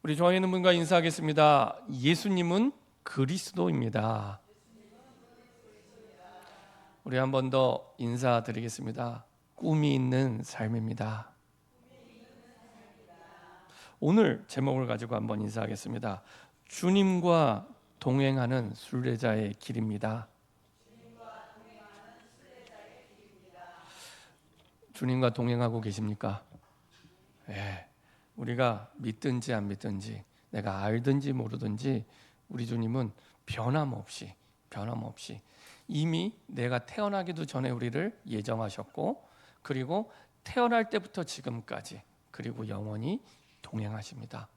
우리 좋아하는 분과 인사하겠습니다. 예수님은 그리스도입니다. 우리 한 번 더 인사드리겠습니다. 꿈이 있는 삶입니다. 오늘 제목을 가지고 한번 인사하겠습니다. 주님과 동행하는 순례자의 길입니다. 주님과 동행하고 계십니까? 예. 우리가 믿든지 안 믿든지, 내가 알든지 모르든지 우리 주님은 변함없이 이미 내가 태어나기도 전에 우리를 예정하셨고, 그리고 태어날 때부터 지금까지, 그리고 영원히 동행하십니다.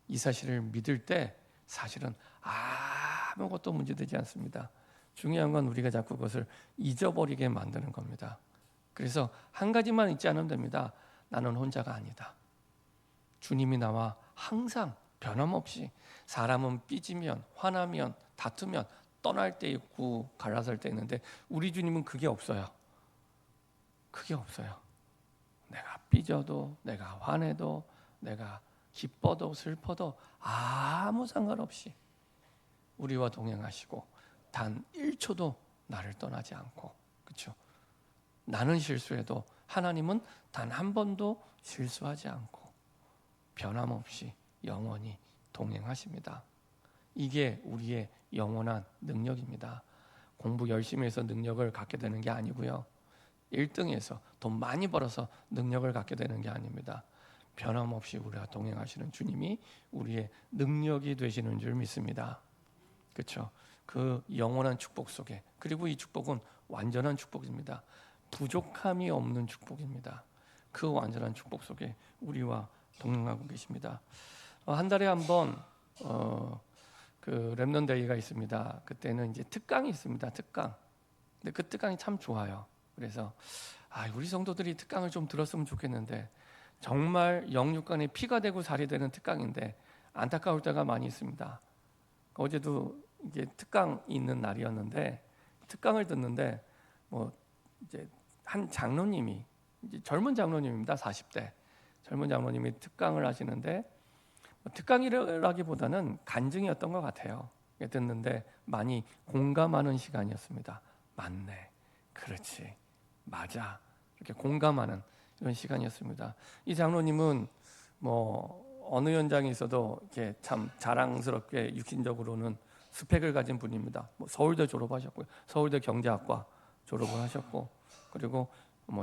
이 사실을 믿을 때 사실은 아무것도 문제되지 않습니다. 중요한 건 우리가 자꾸 그것을 잊어버리게 만드는 겁니다. 그래서 한 가지만 잊지 않으면 됩니다. 나는 혼자가 아니다. 주님이 나와 항상 변함없이, 사람은 삐지면, 화나면, 다투면 떠날 때 있고 갈라설 때 있는데 우리 주님은 그게 없어요. 그게 없어요. 내가 삐져도, 내가 화내도, 내가 기뻐도 슬퍼도 아무 상관없이 우리와 동행하시고 단 1초도 나를 떠나지 않고, 그렇죠? 나는 실수해도 하나님은 단 한 번도 실수하지 않고 변함없이 영원히 동행하십니다. 이게 우리의 영원한 능력입니다. 공부 열심히 해서 능력을 갖게 되는 게 아니고요. 1등해서 돈 많이 벌어서 능력을 갖게 되는 게 아닙니다. 변함없이 우리와 동행하시는 주님이 우리의 능력이 되시는 줄 믿습니다. 그렇죠? 그 영원한 축복 속에, 그리고 이 축복은 완전한 축복입니다. 부족함이 없는 축복입니다. 그 완전한 축복 속에 우리와 동행하고 계십니다. 한 달에 한 번 그 렘넌트 데이가 있습니다. 그때는 이제 특강이 있습니다. 특강. 근데 그 특강이 참 좋아요. 그래서 우리 성도들이 특강을 좀 들었으면 좋겠는데, 정말 영육간에 피가 되고 살이 되는 특강인데 안타까울 때가 많이 있습니다. 어제도 이게 특강이 있는 날이었는데 특강을 듣는데 이제 한 장로님이, 이제 젊은 장로님입니다. 40대 젊은 장로님이 특강을 하시는데, 특강이라기보다는 간증이었던 것 같아요. 듣는데 많이 공감하는 시간이었습니다. 맞네, 그렇지, 맞아, 이렇게 공감하는 이런 시간이었습니다. 이 장로님은 어느 현장에 있어도 이렇게 참 자랑스럽게 육신적으로는 스펙을 가진 분입니다. 서울대 졸업하셨고요, 서울대 경제학과 졸업을 하셨고, 그리고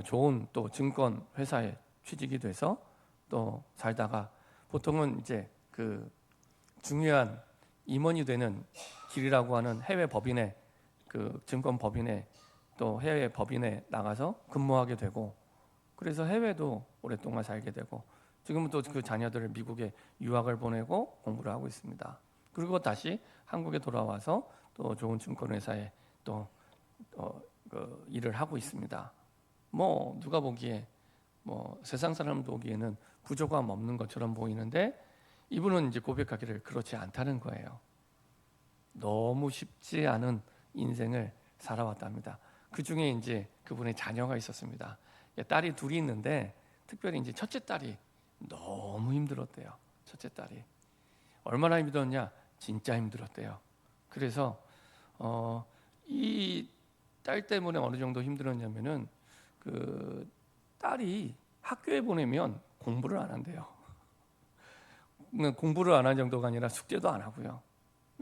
좋은 또 증권 회사에 취직이 돼서 또 살다가, 보통은 이제 그 중요한 임원이 되는 길이라고 하는 해외 법인에, 그 증권 법인에, 또 해외 법인에 나가서 근무하게 되고, 그래서 해외도 오랫동안 살게 되고, 지금은 또 그 자녀들을 미국에 유학을 보내고 공부를 하고 있습니다. 그리고 다시 한국에 돌아와서 또 좋은 증권회사에 또 그 일을 하고 있습니다. 누가 보기에 세상 사람 보기에는 부족함 없는 것처럼 보이는데, 이분은 이제 고백하기를 그렇지 않다는 거예요. 너무 쉽지 않은 인생을 살아왔답니다. 그 중에 이제 그분의 자녀가 있었습니다. 딸이 둘이 있는데, 특별히 이제 첫째 딸이 너무 힘들었대요. 첫째 딸이 얼마나 힘들었냐? 진짜 힘들었대요. 그래서 이 딸 때문에 어느 정도 힘들었냐면은, 그 딸이 학교에 보내면 공부를 안 한대요. 공부를 안 한 정도가 아니라 숙제도 안 하고요.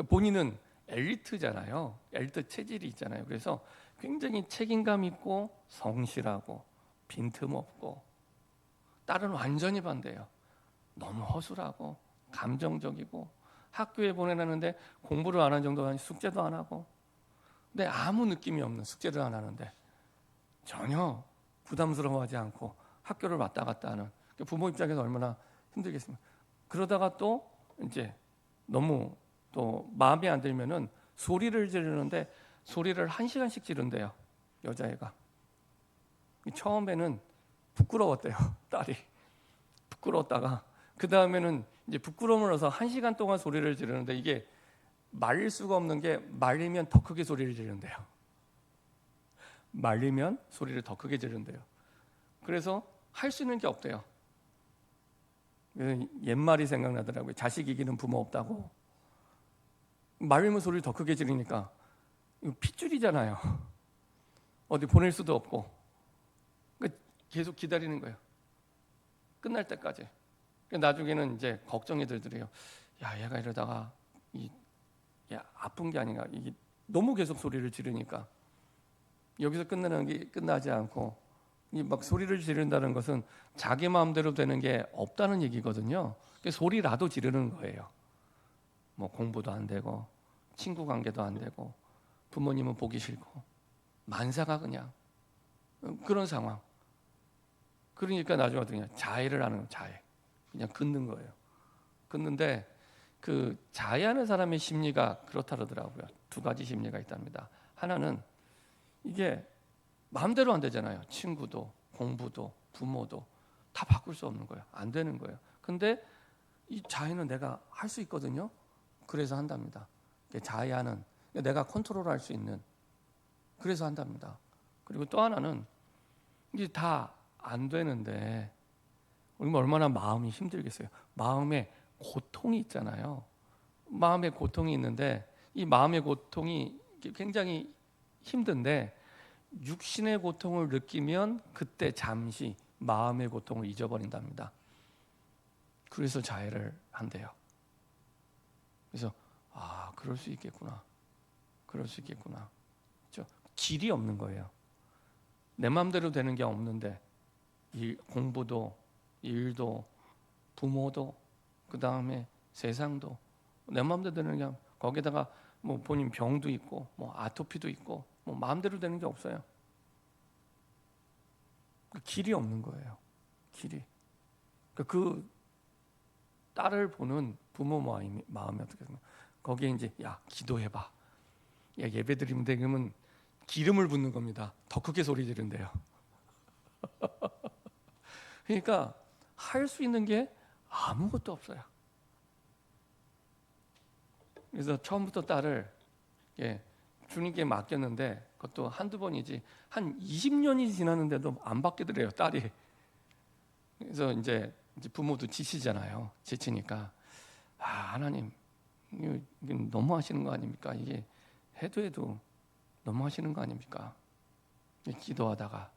본인은 엘리트잖아요. 엘리트 체질이 있잖아요. 그래서 굉장히 책임감 있고 성실하고 빈틈없고, 딸은 완전히 반대예요. 너무 허술하고 감정적이고, 학교에 보내놨는데 공부를 안 한 정도가 아니라 숙제도 안 하고, 근데 아무 느낌이 없는, 숙제를 안 하는데 전혀 부담스러워하지 않고 학교를 왔다 갔다 하는, 부모 입장에서 얼마나 힘들겠습니까? 그러다가 또 이제 너무 또 마음에 안 들면은 소리를 지르는데, 소리를 1시간씩 지른대요, 여자애가. 처음에는 부끄러웠대요, 딸이. 부끄러웠다가 그 다음에는 이제 부끄러움을 얻어서 1시간 동안 소리를 지르는데, 이게 말릴 수가 없는 게, 말리면 더 크게 소리를 지른대요. 말리면 소리를 더 크게 지른대요. 그래서 할 수 있는 게 없대요. 옛말이 생각나더라고요. 자식 이기는 부모 없다고. 말리는 소리를 더 크게 지르니까 이거 핏줄이잖아요. 어디 보낼 수도 없고. 그러니까 계속 기다리는 거예요. 끝날 때까지. 그러니까 나중에는 이제 걱정이 들더래요. 야, 얘가 이러다가 야, 아픈 게 아닌가. 이게 너무 계속 소리를 지르니까 여기서 끝나는 게 끝나지 않고 이 막 소리를 지른다는 것은 자기 마음대로 되는 게 없다는 얘기거든요. 소리라도 지르는 거예요. 뭐 공부도 안 되고 친구 관계도 안 되고 부모님은 보기 싫고 만사가 그냥 그런 상황. 그러니까 나중에 그냥 자해를 하는 거예요. 자해. 그냥 긋는 거예요. 긋는데 그 자해하는 사람의 심리가 그렇다 그러더라고요. 두 가지 심리가 있답니다. 하나는 이게 마음대로 안 되잖아요. 친구도 공부도 부모도 다 바꿀 수 없는 거예요. 안 되는 거예요. 근데 이 자해는 내가 할 수 있거든요. 그래서 한답니다. 자해하는 내가 컨트롤할 수 있는 그래서 한답니다. 그리고 또 하나는 이게 다 안 되는데 우리가 얼마나 마음이 힘들겠어요. 마음에 고통이 있잖아요. 마음에 고통이 있는데 이 마음의 고통이 굉장히 힘든데 육신의 고통을 느끼면 그때 잠시 마음의 고통을 잊어버린답니다. 그래서 자해를 한대요. 그래서 그럴 수 있겠구나. 그럴 수 있겠구나. 길이 없는 거예요. 내 마음대로 되는 게 없는데 공부도 일도 부모도 그 다음에 세상도 내 마음대로 되는 게 거기다가 뭐 본인 병도 있고 뭐 아토피도 있고 뭐 마음대로 되는 게 없어요. 길이 없는 거예요. 길이. 그 딸을 보는 부모 마음이 어떻게 되면 거기에 이제 야 기도해봐. 야 예배 드리면 돼. 그러면 기름을 붓는 겁니다. 더 크게 소리 지른대요. 그러니까 할 수 있는 게 아무것도 없어요. 그래서 처음부터 딸을 주님께 맡겼는데 그것도 한두 번이지 한 20년이 지났는데도 안 받게 더래요 딸이. 그래서 이제 부모도 지치잖아요. 지치니까 하나님 이게 너무 하시는 거 아닙니까? 이게 해도 너무 하시는 거 아닙니까? 기도하다가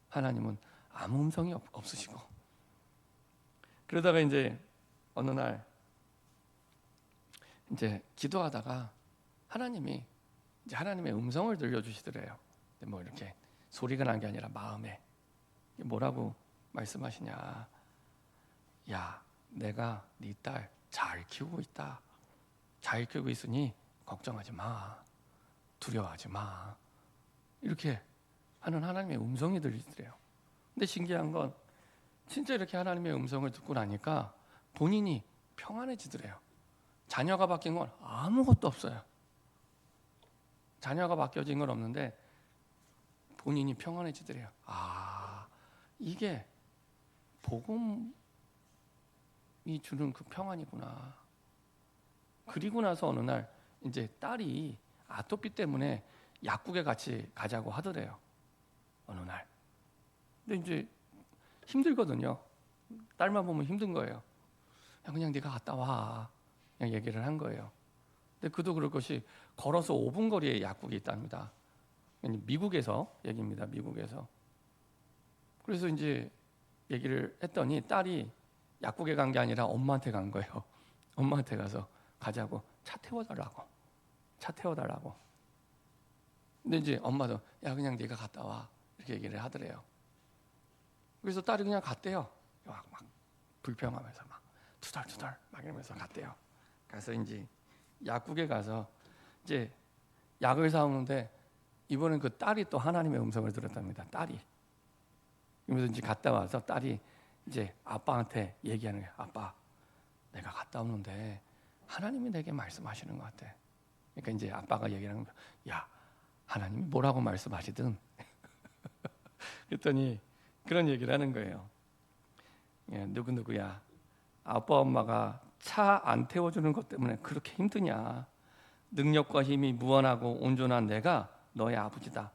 하나님은 아무 음성이 없으시고 그러다가 이제 어느 날 이제 기도하다가 하나님이 이제 하나님의 음성을 들려주시더래요. 뭐 이렇게 소리가 난 게 아니라 마음에 뭐라고 말씀하시냐? 야, 내가 네 딸 잘 키우고 있다. 잘 키우고 있으니 걱정하지 마. 두려워하지 마. 이렇게 하는 하나님의 음성이 들리더래요. 근데 신기한 건 진짜 이렇게 하나님의 음성을 듣고 나니까 본인이 평안해지더래요. 자녀가 바뀐 건 아무것도 없어요. 자녀가 바뀌어진 건 없는데 본인이 평안해지더래요. 이게 복음이 주는 그 평안이구나. 그리고 나서 어느 날 이제 딸이 아토피 때문에 약국에 같이 가자고 하더래요. 어느 날. 근데 이제 힘들거든요. 딸만 보면 힘든 거예요. 그냥 네가 갔다 와. 그냥 얘기를 한 거예요. 근데 그도 그럴 것이 걸어서 5분 거리에 약국이 있답니다. 미국에서 얘기입니다. 미국에서. 그래서 이제 얘기를 했더니 딸이 약국에 간 게 아니라 엄마한테 간 거예요. 엄마한테 가서 가자고 차 태워달라고. 근데 이제 엄마도 야 그냥 네가 갔다 와 이렇게 얘기를 하더래요. 그래서 딸이 그냥 갔대요. 막 불평하면서 막 투덜투덜 막 이러면서 갔대요. 가서 이제 약국에 가서 이제 약을 사오는데 이번엔 그 딸이 또 하나님의 음성을 들었답니다. 딸이. 그러면서 이제 갔다 와서 딸이 이제 아빠한테 얘기하는 거예요. 아빠, 내가 갔다 오는데 하나님이 내게 말씀하시는 것 같아. 그러니까 이제 아빠가 얘기하는 거예요. 야, 하나님이 뭐라고 말씀하시든. 그랬더니 그런 얘기를 하는 거예요. 누구야? 아빠 엄마가 차 안 태워주는 것 때문에 그렇게 힘드냐? 능력과 힘이 무한하고 온전한 내가 너의 아버지다.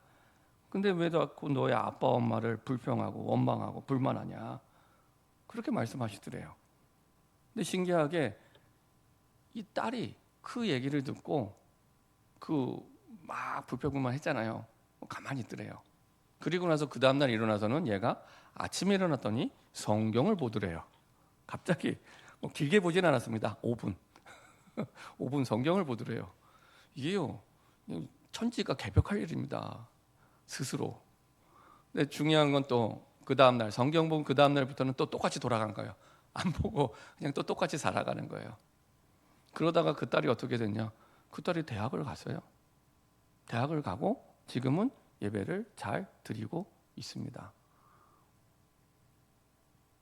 근데 왜 자꾸 너의 아빠 엄마를 불평하고 원망하고 불만하냐? 그렇게 말씀하시더래요. 근데 신기하게 이 딸이 그 얘기를 듣고 그 막 불평불만 했잖아요. 가만히 있더래요. 그리고 나서 그 다음날 일어나서는 얘가 아침에 일어났더니 성경을 보더래요. 갑자기 길게 보진 않았습니다. 5분. 5분 성경을 보더래요. 이게요, 천지가 개벽할 일입니다. 스스로. 근데 중요한 건 또 그 다음날 성경 본 그 다음날부터는 또 똑같이 돌아간 거예요. 안 보고 그냥 또 똑같이 살아가는 거예요. 그러다가 그 딸이 어떻게 됐냐? 그 딸이 대학을 갔어요. 대학을 가고 지금은 예배를 잘 드리고 있습니다.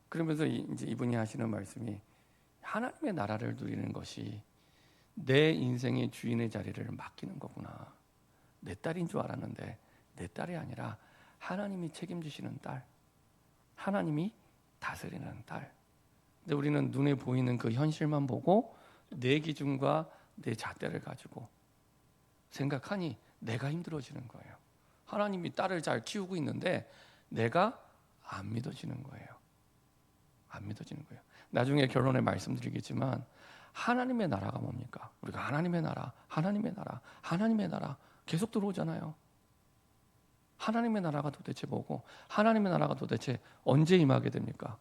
그러면서 이제 이분이 하시는 말씀이 하나님의 나라를 누리는 것이 내 인생의 주인의 자리를 맡기는 거구나. 내 딸인 줄 알았는데 내 딸이 아니라 하나님이 책임지시는 딸, 하나님이 다스리는 딸. 근데 우리는 눈에 보이는 그 현실만 보고 내 기준과 내 잣대를 가지고 생각하니 내가 힘들어지는 거예요. 하나님이 딸을 잘 키우고 있는데 내가 안 믿어지는 거예요. 안 믿어지는 거예요. 나중에 결론에 말씀드리겠지만 하나님의 나라가 뭡니까? 우리가 하나님의 나라, 하나님의 나라, 하나님의 나라 계속 들어오잖아요. 하나님의 나라가 도대체 뭐고 하나님의 나라가 도대체 언제 임하게 됩니까?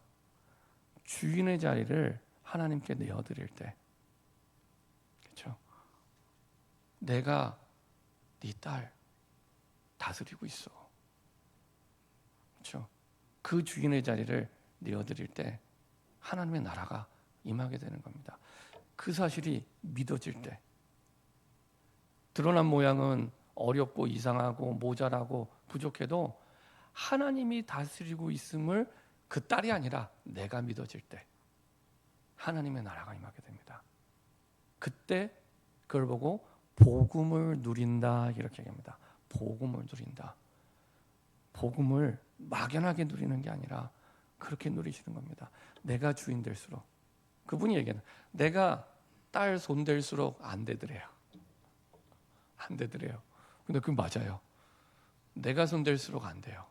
주인의 자리를 하나님께 내어드릴 때. 그렇죠? 내가 네 딸 다스리고 있어. 그렇죠? 그 주인의 자리를 내어드릴 때 하나님의 나라가 임하게 되는 겁니다. 그 사실이 믿어질 때 드러난 모양은 어렵고 이상하고 모자라고 부족해도 하나님이 다스리고 있음을 그 딸이 아니라 내가 믿어질 때 하나님의 나라가 임하게 됩니다. 그때 그걸 보고 복음을 누린다 이렇게 얘기합니다. 복음을 누린다. 복음을 막연하게 누리는 게 아니라 그렇게 누리시는 겁니다. 내가 주인 될수록 그분이 얘기하는 내가 딸 손 될수록 안 되더래요. 안 되더래요. 근데 그건 맞아요. 내가 손 될수록 안 돼요.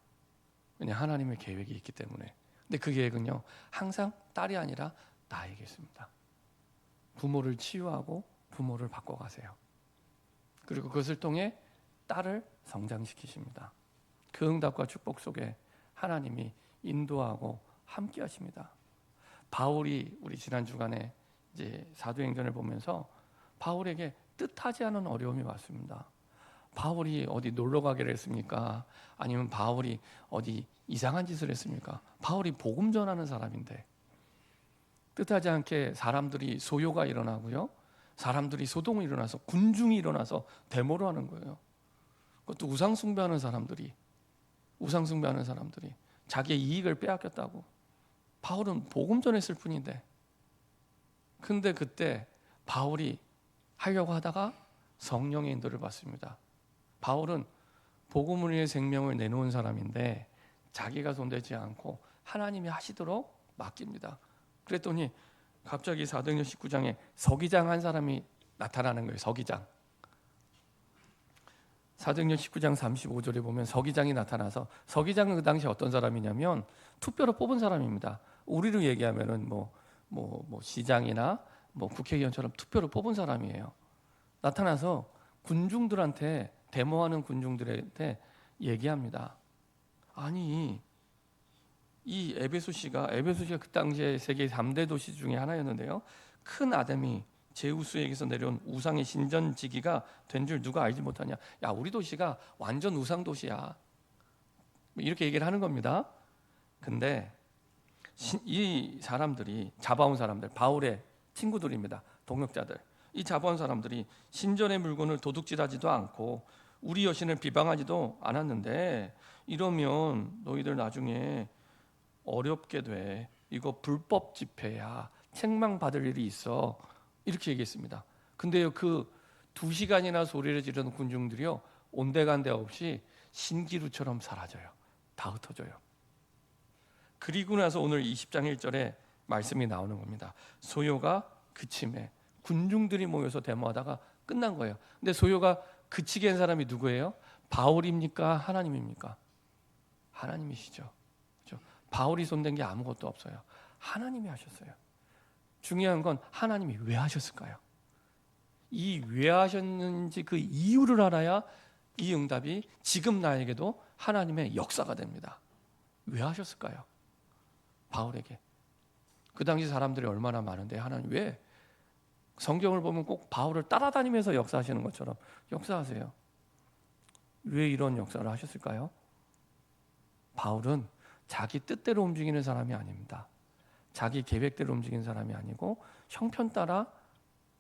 그냥 하나님의 계획이 있기 때문에. 근데 그 계획은요 항상 딸이 아니라 나에게 있습니다. 부모를 치유하고 부모를 바꿔가세요. 그리고 그것을 통해 딸을 성장시키십니다. 그 응답과 축복 속에 하나님이 인도하고 함께 하십니다. 바울이 우리 지난 주간에 이제 사도행전을 보면서 바울에게 뜻하지 않은 어려움이 왔습니다. 바울이 어디 놀러 가기를 했습니까? 아니면 바울이 어디 이상한 짓을 했습니까? 바울이 복음 전하는 사람인데 뜻하지 않게 사람들이 소요가 일어나고요. 사람들이 소동이 일어나서 군중이 일어나서 데모를 하는 거예요. 그것도 우상 숭배하는 사람들이 자기의 이익을 빼앗겼다고. 바울은 복음 전했을 뿐인데. 근데 그때 바울이 하려고 하다가 성령의 인도를 받습니다. 바울은 복음을 위해 생명을 내놓은 사람인데 자기가 손대지 않고 하나님이 하시도록 맡깁니다. 그랬더니 갑자기 사도행전 19장에 서기장 한 사람이 나타나는 거예요. 서기장. 사도행전 19장 35절에 보면 서기장이 나타나서 서기장은 그 당시 어떤 사람이냐면 투표로 뽑은 사람입니다. 우리로 얘기하면은 시장이나 국회의원처럼 투표로 뽑은 사람이에요. 나타나서 군중들한테 데모하는 군중들한테 얘기합니다. 아니 이 에베소시가 그 당시에 세계 3대 도시 중에 하나였는데요. 큰 아담이 제우스에게서 내려온 우상의 신전지기가 된 줄 누가 알지 못하냐. 야, 우리 도시가 완전 우상 도시야. 이렇게 얘기를 하는 겁니다. 근데 이 사람들이 잡아온 사람들, 바울의 친구들입니다. 동역자들. 이 잡아온 사람들이 신전의 물건을 도둑질하지도 않고 우리 여신을 비방하지도 않았는데 이러면 너희들 나중에 어렵게 돼. 이거 불법 집회야. 책망받을 일이 있어. 이렇게 얘기했습니다. 근데요, 그 2시간이나 소리를 지르는 군중들이요, 온데간데 없이 신기루처럼 사라져요. 다 흩어져요. 그리고 나서 오늘 20장 1절에 말씀이 나오는 겁니다. 소요가 그침에 군중들이 모여서 데모하다가 끝난 거예요. 근데 소요가 그치게 한 사람이 누구예요? 바울입니까? 하나님입니까? 하나님이시죠. 그렇죠? 바울이 손댄 게 아무것도 없어요. 하나님이 하셨어요. 중요한 건 하나님이 왜 하셨을까요? 이 왜 하셨는지 그 이유를 알아야 이 응답이 지금 나에게도 하나님의 역사가 됩니다. 왜 하셨을까요? 바울에게. 그 당시 사람들이 얼마나 많은데 하나님 왜? 성경을 보면 꼭 바울을 따라다니면서 역사하시는 것처럼 역사하세요. 왜 이런 역사를 하셨을까요? 바울은 자기 뜻대로 움직이는 사람이 아닙니다. 자기 계획대로 움직이는 사람이 아니고 형편 따라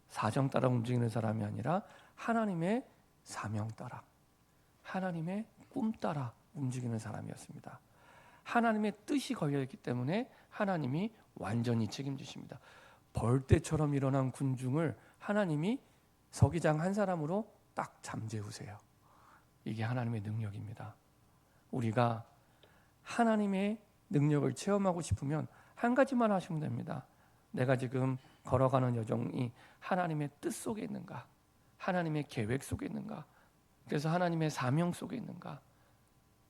사정 따라 움직이는 사람이 아니라 하나님의 사명 따라, 하나님의 꿈 따라 움직이는 사람이었습니다. 하나님의 뜻이 걸려있기 때문에 하나님이 완전히 책임지십니다. 벌떼처럼 일어난 군중을 하나님이 서기장 한 사람으로 딱 잠재우세요. 이게 하나님의 능력입니다. 우리가 하나님의 능력을 체험하고 싶으면 한 가지만 하시면 됩니다. 내가 지금 걸어가는 여정이 하나님의 뜻 속에 있는가? 하나님의 계획 속에 있는가? 그래서 하나님의 사명 속에 있는가?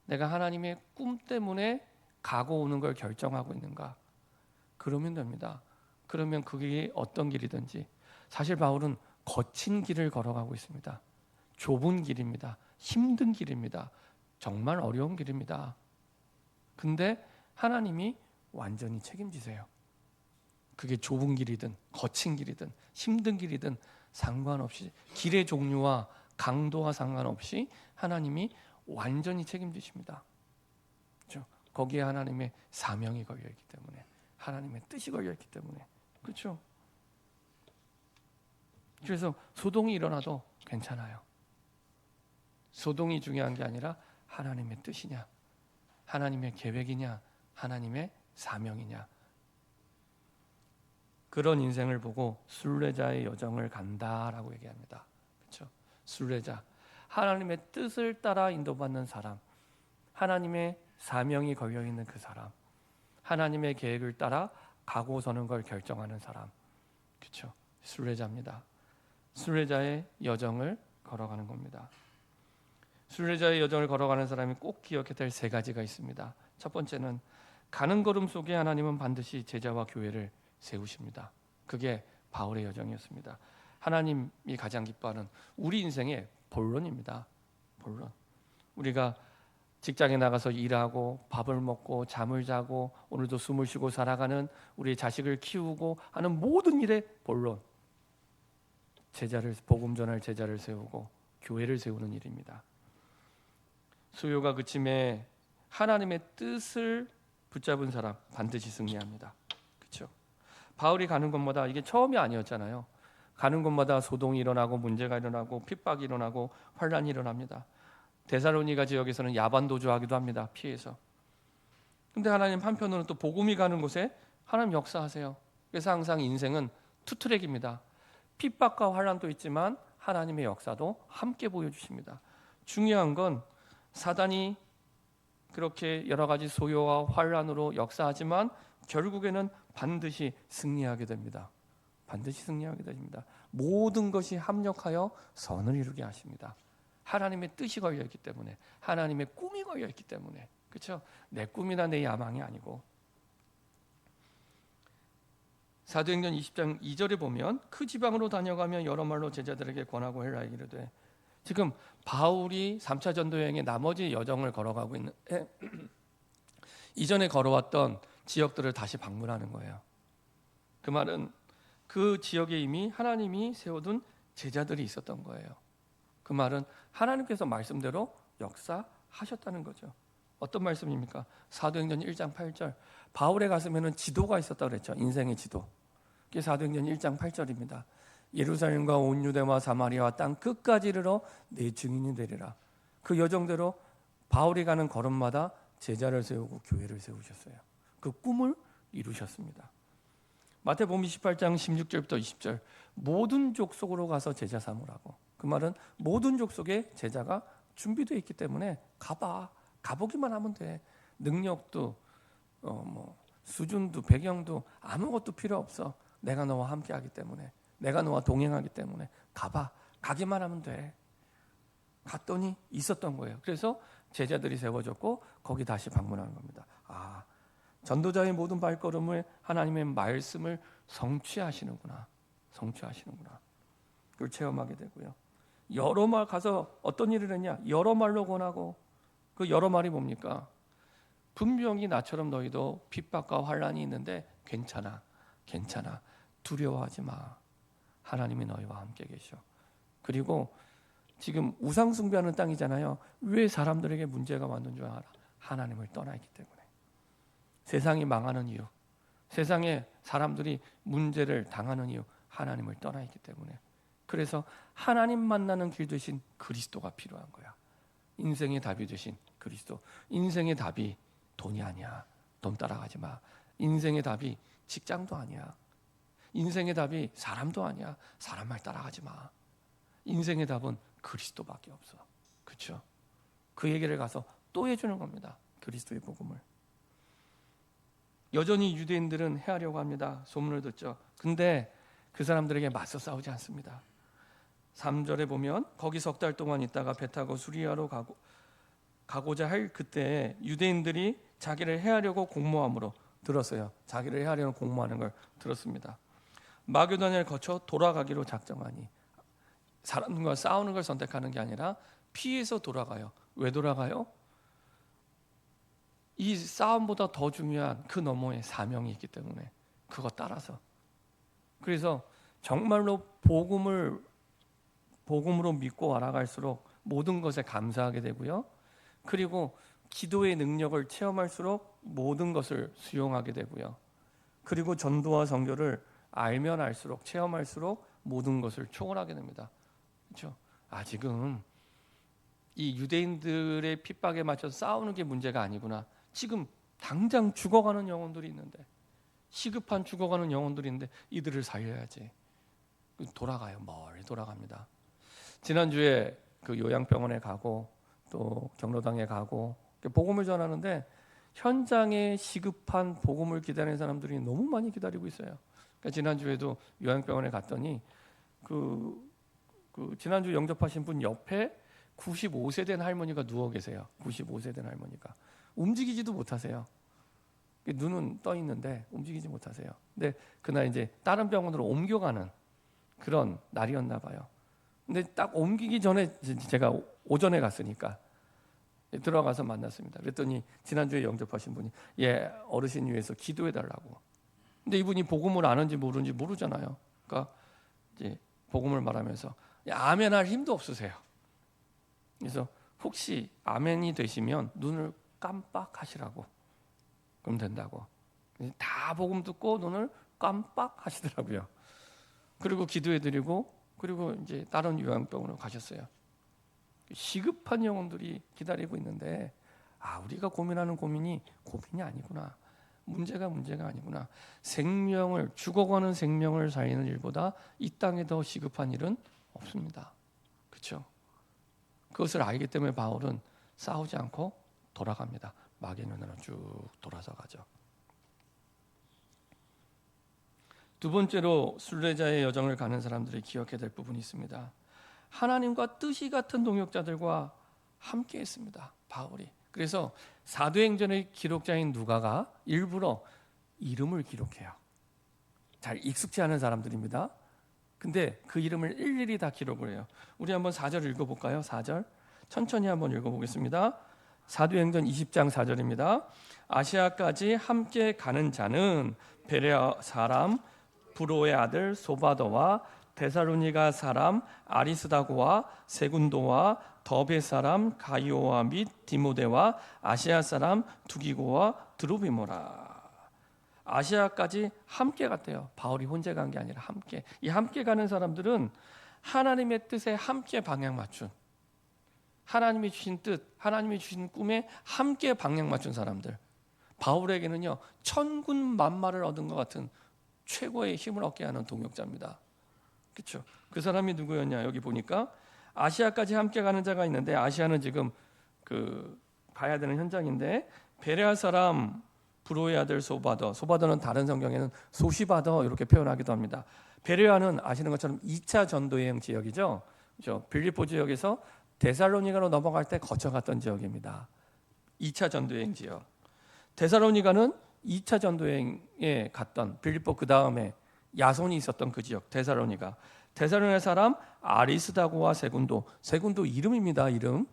내가 하나님의 꿈 때문에 가고 오는 걸 결정하고 있는가? 그러면 됩니다. 그러면 그게 어떤 길이든지. 사실 바울은 거친 길을 걸어가고 있습니다. 좁은 길입니다. 힘든 길입니다. 정말 어려운 길입니다. 근데 하나님이 완전히 책임지세요. 그게 좁은 길이든 거친 길이든 힘든 길이든 상관없이, 길의 종류와 강도와 상관없이 하나님이 완전히 책임지십니다. 그렇죠? 거기에 하나님의 사명이 걸려있기 때문에, 하나님의 뜻이 걸려있기 때문에. 그렇죠? 그래서 소동이 일어나도 괜찮아요. 소동이 중요한 게 아니라 하나님의 뜻이냐, 하나님의 계획이냐, 하나님의 사명이냐. 그런 인생을 보고 순례자의 여정을 간다라고 얘기합니다. 그렇죠? 순례자, 하나님의 뜻을 따라 인도받는 사람, 하나님의 사명이 걸려있는 그 사람, 하나님의 계획을 따라 가고 서는 걸 결정하는 사람. 그렇죠? 순례자입니다. 순례자의 여정을 걸어가는 겁니다. 순례자의 여정을 걸어가는 사람이 꼭 기억해야 될 세 가지가 있습니다. 첫 번째는 가는 걸음 속에 하나님은 반드시 제자와 교회를 세우십니다. 그게 바울의 여정이었습니다. 하나님이 가장 기뻐하는 우리 인생의 본론입니다. 본론. 우리가 직장에 나가서 일하고 밥을 먹고 잠을 자고 오늘도 숨을 쉬고 살아가는 우리 자식을 키우고 하는 모든 일의 본론. 제자를, 복음 전할 제자를 세우고 교회를 세우는 일입니다. 수요가 그침에 하나님의 뜻을 붙잡은 사람 반드시 승리합니다. 그렇죠? 바울이 가는 곳마다, 이게 처음이 아니었잖아요. 가는 곳마다 소동이 일어나고 문제가 일어나고 핍박이 일어나고 환란이 일어납니다. 데살로니가 지역에서는 야반 도주하기도 합니다. 피해서. 근데 하나님 한편으로는 또 복음이 가는 곳에 하나님 역사하세요. 그래서 항상 인생은 투트랙입니다. 핍박과 환란도 있지만 하나님의 역사도 함께 보여주십니다. 중요한 건 사단이 그렇게 여러 가지 소요와 환란으로 역사하지만 결국에는 반드시 승리하게 됩니다. 반드시 승리하게 됩니다. 모든 것이 합력하여 선을 이루게 하십니다. 하나님의 뜻이 걸려있기 때문에, 하나님의 꿈이 걸려있기 때문에. 그렇죠? 내 꿈이나 내 야망이 아니고. 사도행전 20장 2절에 보면 그 지방으로 다녀가며 여러 말로 제자들에게 권하고 헬라에 이르되, 지금 바울이 3차 전도 여행의 나머지 여정을 걸어가고 있는데 이전에 걸어왔던 지역들을 다시 방문하는 거예요. 그 말은 그 지역에 이미 하나님이 세워둔 제자들이 있었던 거예요. 그 말은 하나님께서 말씀대로 역사하셨다는 거죠. 어떤 말씀입니까? 사도행전 1장 8절. 바울의 가슴에는 지도가 있었다고 그랬죠. 인생의 지도. 그게 사도행전 1장 8절입니다. 예루살렘과 온 유대와 사마리아와 땅 끝까지 이르러 내 증인이 되리라. 그 여정대로 바울이 가는 걸음마다 제자를 세우고 교회를 세우셨어요. 그 꿈을 이루셨습니다. 마태복음 28장 16절부터 20절. 모든 족속으로 가서 제자 삼으라고. 그 말은 모든 족속에 제자가 준비되어 있기 때문에 가봐. 가보기만 하면 돼. 능력도 수준도 배경도 아무것도 필요 없어. 내가 너와 함께하기 때문에, 내가 너와 동행하기 때문에 가봐. 가기만 하면 돼. 갔더니 있었던 거예요. 그래서 제자들이 세워졌고 거기 다시 방문하는 겁니다. 전도자의 모든 발걸음을 하나님의 말씀을 성취하시는구나. 그걸 체험하게 되고요. 여러 말 가서 어떤 일을 했냐? 여러 말로 권하고, 그 여러 말이 뭡니까? 분명히 나처럼 너희도 핍박과 환난이 있는데 괜찮아. 두려워하지 마. 하나님이 너희와 함께 계셔. 그리고 지금 우상 숭배하는 땅이잖아요. 왜 사람들에게 문제가 왔는 줄 알아? 하나님을 떠나 있기 때문에. 세상이 망하는 이유, 세상에 사람들이 문제를 당하는 이유, 하나님을 떠나 있기 때문에. 그래서 하나님 만나는 길 대신 그리스도가 필요한 거야. 인생의 답이 되신 그리스도. 인생의 답이 돈이 아니야. 돈 따라가지 마. 인생의 답이 직장도 아니야. 인생의 답이 사람도 아니야. 사람 말 따라가지 마. 인생의 답은 그리스도밖에 없어. 그렇죠? 그 얘기를 가서 또 해주는 겁니다. 그리스도의 복음을. 여전히 유대인들은 해하려고 합니다. 소문을 듣죠. 근데 그 사람들에게 맞서 싸우지 않습니다. 3절에 보면 거기 석 달 동안 있다가 배 타고 수리아로 가고자 할 그때 유대인들이 자기를 해하려고 공모함으로 들었어요. 자기를 해하려는 공모하는 걸 들었습니다. 마게도냐를 거쳐 돌아가기로 작정하니, 사람과 싸우는 걸 선택하는 게 아니라 피해서 돌아가요. 왜 돌아가요? 이 싸움보다 더 중요한 그 너머에 사명이 있기 때문에 그거 따라서. 그래서 정말로 복음으로 믿고 알아갈수록 모든 것에 감사하게 되고요. 그리고 기도의 능력을 체험할수록 모든 것을 수용하게 되고요. 그리고 전도와 선교를 알면 알수록, 체험할수록 모든 것을 초월하게 됩니다. 그렇죠? 지금 이 유대인들의 핍박에 맞춰서 싸우는 게 문제가 아니구나. 지금 당장 죽어가는 영혼들이 있는데, 시급한 죽어가는 영혼들이 있는데 이들을 살려야지. 돌아가요. 멀리 돌아갑니다. 지난주에 그 요양병원에 가고 또 경로당에 가고 복음을 전하는데 현장에 시급한 복음을 기다리는 사람들이 너무 많이 기다리고 있어요. 그러니까 지난주에도 요양병원에 갔더니 그 지난주 영접하신 분 옆에 95세 된 할머니가 누워 계세요. 95세 된 할머니가 움직이지도 못하세요. 눈은 떠 있는데 움직이지 못하세요. 근데 그날 이제 다른 병원으로 옮겨가는 그런 날이었나 봐요. 근데 딱 옮기기 전에 제가 오전에 갔으니까 들어가서 만났습니다. 그랬더니 지난주에 영접하신 분이 어르신 위해서 기도해 달라고. 근데 이분이 복음을 아는지 모르는지 모르잖아요. 그러니까 이제 복음을 말하면서 아멘 할 힘도 없으세요. 그래서 혹시 아멘이 되시면 눈을 깜빡하시라고. 그럼 된다고. 다 복음 듣고 눈을 깜빡하시더라고요. 그리고 기도해드리고 그리고 이제 다른 요양병원으로 가셨어요. 시급한 영혼들이 기다리고 있는데 우리가 고민하는 고민이 아니구나. 문제가 아니구나. 죽어가는 생명을 살리는 일보다 이 땅에 더 시급한 일은 없습니다. 그렇죠? 그것을 알기 때문에 바울은 싸우지 않고 돌아갑니다. 마게도냐로 쭉 돌아서 가죠. 두 번째로 순례자의 여정을 가는 사람들이 기억해야 될 부분이 있습니다. 하나님과 뜻이 같은 동역자들과 함께 했습니다. 바울이. 그래서 사도행전의 기록자인 누가가 일부러 이름을 기록해요. 잘 익숙지 않은 사람들입니다. 근데 그 이름을 일일이 다 기록을 해요. 우리 한번 4절 읽어볼까요? 4절 천천히 한번 읽어보겠습니다. 사도행전 20장 4절입니다. 아시아까지 함께 가는 자는 베레아 사람 브로의 아들 소바더와 데살로니가 사람 아리스다고와 세군도와 더베 사람 가이오와 및 디모데와 아시아 사람 두기고와 드로비모라. 아시아까지 함께 갔대요. 바울이 혼자 간 게 아니라 함께. 이 함께 가는 사람들은 하나님의 뜻에 함께 방향 맞춘, 하나님이 주신 뜻, 하나님이 주신 꿈에 함께 방향 맞춘 사람들. 바울에게는요 천군 만마를 얻은 것 같은 최고의 힘을 얻게 하는 동역자입니다. 그렇죠? 그 사람이 누구였냐? 여기 보니까 아시아까지 함께 가는 자가 있는데, 아시아는 지금 가야 되는 현장인데, 베레아 사람 브로의 아들 소바더는 다른 성경에는 소시바더 이렇게 표현하기도 합니다. 베레아는 아시는 것처럼 2차 전도 여행 지역이죠. 그렇죠? 빌립보 지역에서 데살로니가로 넘어갈 때 거쳐갔던 지역입니다. 2차 전도 여행 지역. 데살로니가는 2차 전도 여행에 갔던 빌립보 그 다음에 야손이 있었던 그 지역 데살로니가. 데살로니가 사람 아리스다고와 세군도. 세군도 이름입니다. 이름.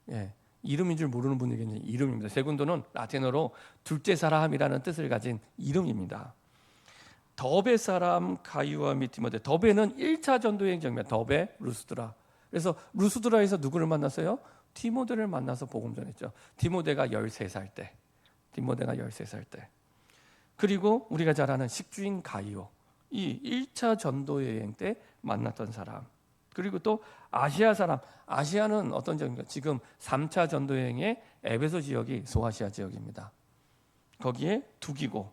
예. 이름인 줄 모르는 분들이 있는데 이름입니다. 세군도는 라틴어로 둘째 사람이라는 뜻을 가진 이름입니다. 더베 사람 가이와 및 디모데. 더베는 1차 전도여행 장면. 더베 루스드라. 그래서 루스드라에서 누구를 만났어요? 디모데를 만나서 복음 전했죠. 디모데가 13살 때. 디모데가 13살 때. 그리고 우리가 잘 아는 식주인 가이오. 이 1차 전도여행 때 만났던 사람. 그리고 또 아시아 사람. 아시아는 어떤 지역입니까? 지금 3차 전도여행의 에베소 지역이 소아시아 지역입니다. 거기에 두기고,